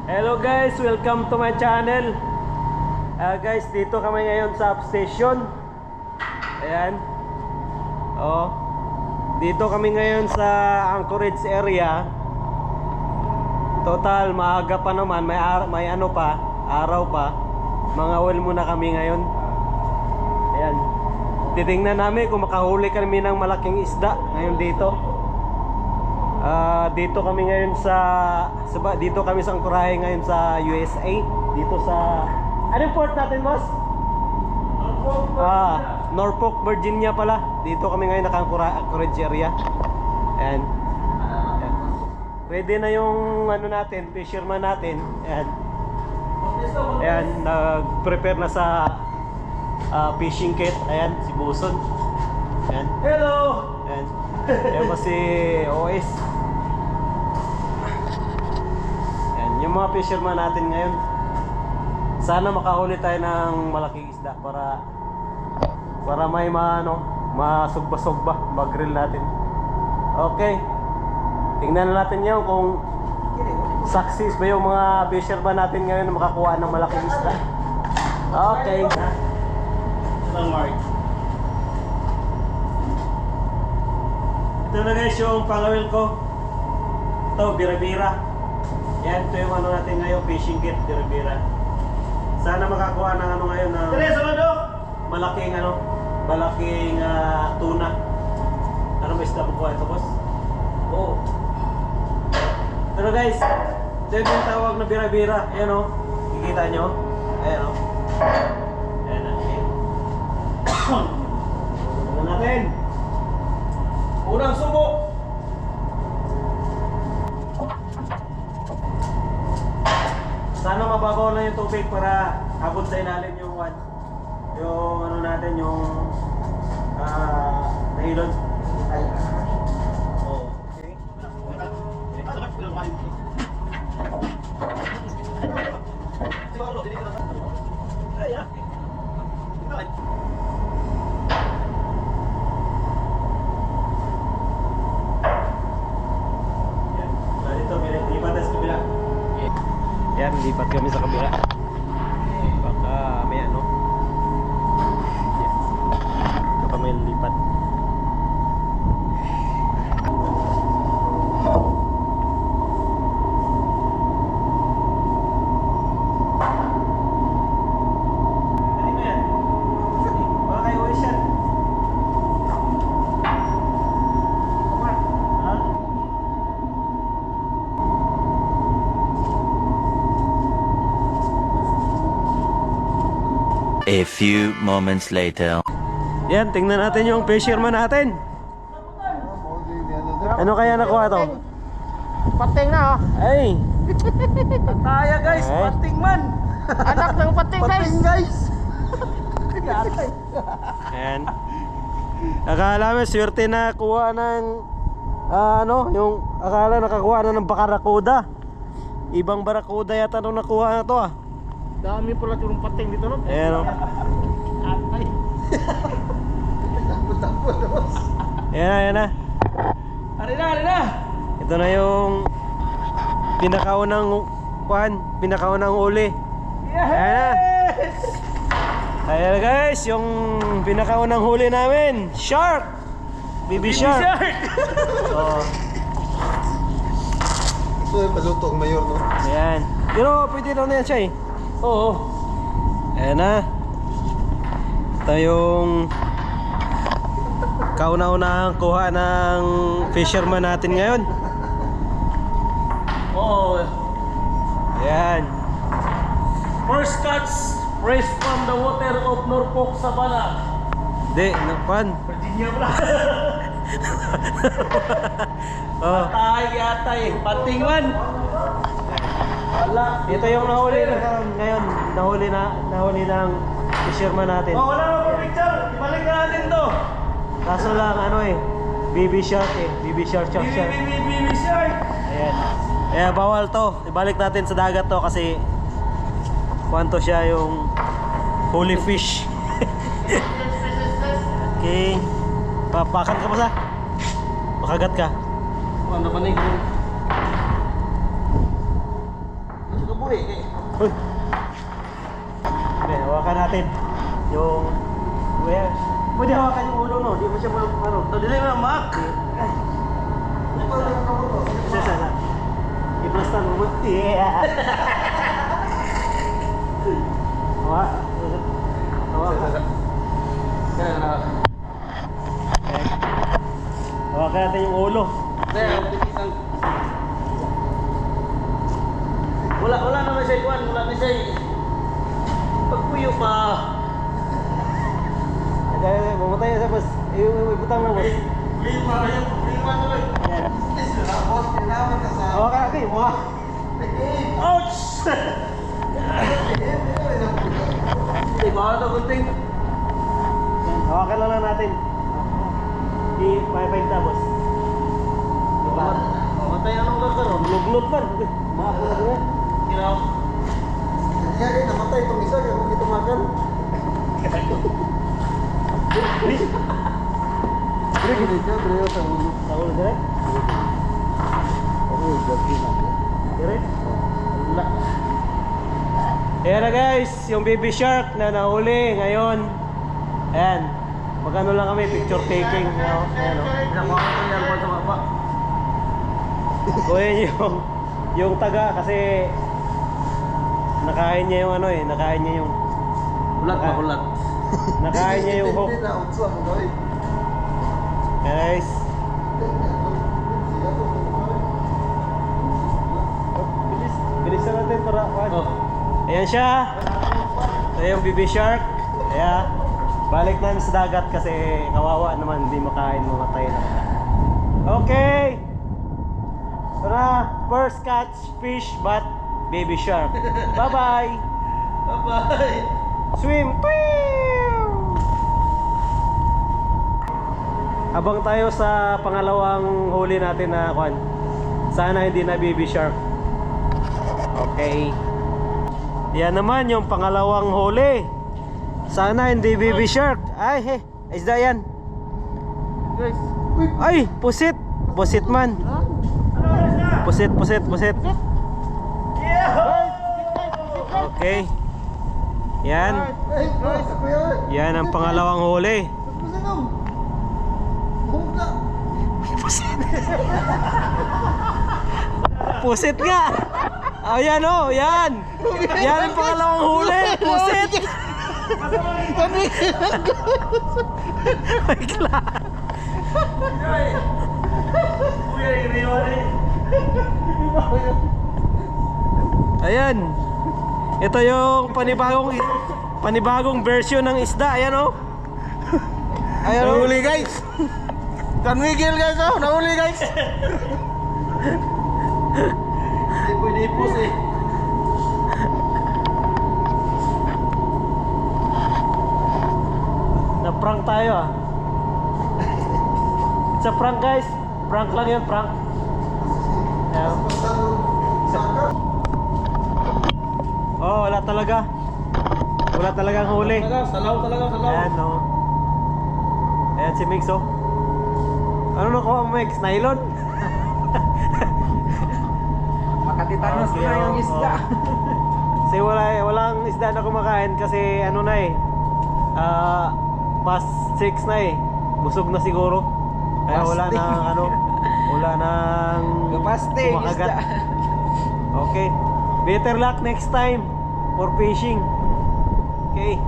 Hello guys, welcome to my channel. Guys, dito kami ngayon sa substation. Ayan. Oh. Dito kami ngayon sa Anchorage area. Total maaga pa naman, may ano pa, araw pa. Mga well muna kami ngayon. Ayan. Titingnan namin kung makahuli kami ng malaking isda ngayon dito. Dito kami ngayon dito kami sa Anchorage ngayon sa USA. Dito sa anong port natin, boss? Norfolk, Virginia pala. Dito kami ngayon naka-Anchorage area. Ayan. Ayan. Ready na yung ano natin, fisherman natin. Ayan. Ayan, nag-prepare na sa fishing kit. Ayan, si Buson. Ayan. Hello! Ayan. Ayan pa si OS. Ayan, yung mga fisherman natin ngayon. Sana makahuli tayo ng malaking isda para may masugba-sugba mag-grill natin. Okay. Tingnan na natin yun kung success ba yung mga fisherman natin ngayon na makakuha ng malaking isda. Okay. Ito na guys yung pangawil ko. Ito, bira-bira. Yan, ito yung ano natin ngayon, fishing kit, bira-bira. Sana makakuha ng ano ngayon ng malaking tuna. Ano ba isda makuha ito, boss? Oo. Pero guys, ito yung tawag na bira-bira. Ayan o, kikita nyo. Ayan o. Ayan na. Ito natin. Unang subok. Sana mababaw na yung tubig para abot sa ilalim yung ano natin, yung nahilod. Oh, okay. Yan, lipat kami sa kabila. Baka may ano. Yan. Baka may lipat. Ano mo yan? Baka kayo uwi siya. Ha? A few moments later. Yan, tingnan natin yung fisherman natin. Ano kaya nakuha to? Pating na oh. Ay! Pataya guys, Eh? pating man. Anak ng pating guys. Pating guys. Ayan. Akala mo swerte na kuha ng yung akala nakakuha na ng barakuda. Ibang barakuda yata nung nakuha na to ah. Dami pala yung pating dito no. Ayan o. Atay. Ayan na. Ari na. Ito na yung pinakaunang uli. Ayan na. Ayan na guys, yung pinakaunang huli namin. Shark! Baby shark! So, ito yung paluto ang mayor, no? ayan. Pero pwede daw na yan siya eh. Oo. Ayan na. Ito yung kauna-unahang kuha ng fisherman natin ngayon. Oh. Ayan. First catch fresh from the water of Norfolk, Savannah. Hindi, napan. Virginia pala. Oh. Atay. Pating man. Wala. Ito yung nahuli ngayon. Nahuli ng fisherman natin. Oh, wala na po picture. Ibalik na natin to. Kaso lang baby shark eh. Baby shark. Baby shark. Ayan. Kaya bawal to. Ibalik natin sa dagat to kasi kwanto siya yung holy fish. Okay. Papakan ka pa sa? Makagat ka. Ano ba na yung Uy, Uy! Hindi, hawakan natin yung... Well, pwede hawakan yung ulo, no? Di mo siya ano. dili mo mak. Sana. Iplastan mo. Yeah! Hawakan. Hawakan natin yung ulo. Wala naman siya ikuan, wala na siya pagpuyo pa. Mamatay na sa bus. Ibutang mo, boss. Lima na lang. Yan. Hawakan natin. Ouch! Di ba ito kunting? Hawakan lang natin. I-5 na, boss. Diba? Matay anong lugar ka ron? Luglog man. Maapo na doon. Kinaw. Kaya namatay itong isa, kaya kung ito makan. Break ka, break sa ulo. Sa ulo, direct? Uy, gabi na. Direct? Wala. Ayan na guys, yung baby shark na nahuli ngayon. Ayan. Magano lang kami, picture taking. Ayan, o. Nakuha ko yan sa baba. Kuya yung taga kasi nakain niya yung ano eh, nakain niya yung Ulat ba ulat? nakain niya yung hook. Hindi na, utsa mo gawin. Guys, bilisan natin para Oh. ayan siya. Ito yung baby shark. Ayan. Balik namin sa dagat kasi kawawa naman, hindi makain, mamatay na. Okay. Tara, first catch fish but baby shark. Bye-bye. Bye-bye. Swim. Abang tayo sa pangalawang huli natin na kwan. Sana hindi na baby shark. Okay. Yan naman yung pangalawang huli. Sana hindi baby shark. Ay, he. Isda yan. Guys. Ay, pusit. Pusit man. Pusit. Okay. Yan. Ay, guys, ako yan. Yan ang pangalawang huli. Tapos na. Buka. Pusit nga. Ayan oh, yan. Yan ang pangalawang huli. Pusit. Ay, kala. Kuya, iniwan eh. Ayan. Ito yung panibagong version ng isda. Ayan oh. Ayan oh. Nahuli guys. Kanwigil guys oh, nahuli guys. Hindi pwede ipos eh. Na-prank tayo ah. It's a prank guys. Prank lang yun, prank. Ayan. Oh, wala talaga. Wala talagang huli. Salaw talaga. Ayan oh. Ayan si Mix oh. Ano nakuha mo Mix? Nylon? Makatitanos Okay, oh. Kasi walang isda na kumakain kasi ano na eh. Past 6 na eh. Busog na siguro. Kaya wala nang ano, wala nang kumakagat. Okay. Better luck next time for fishing. Okay.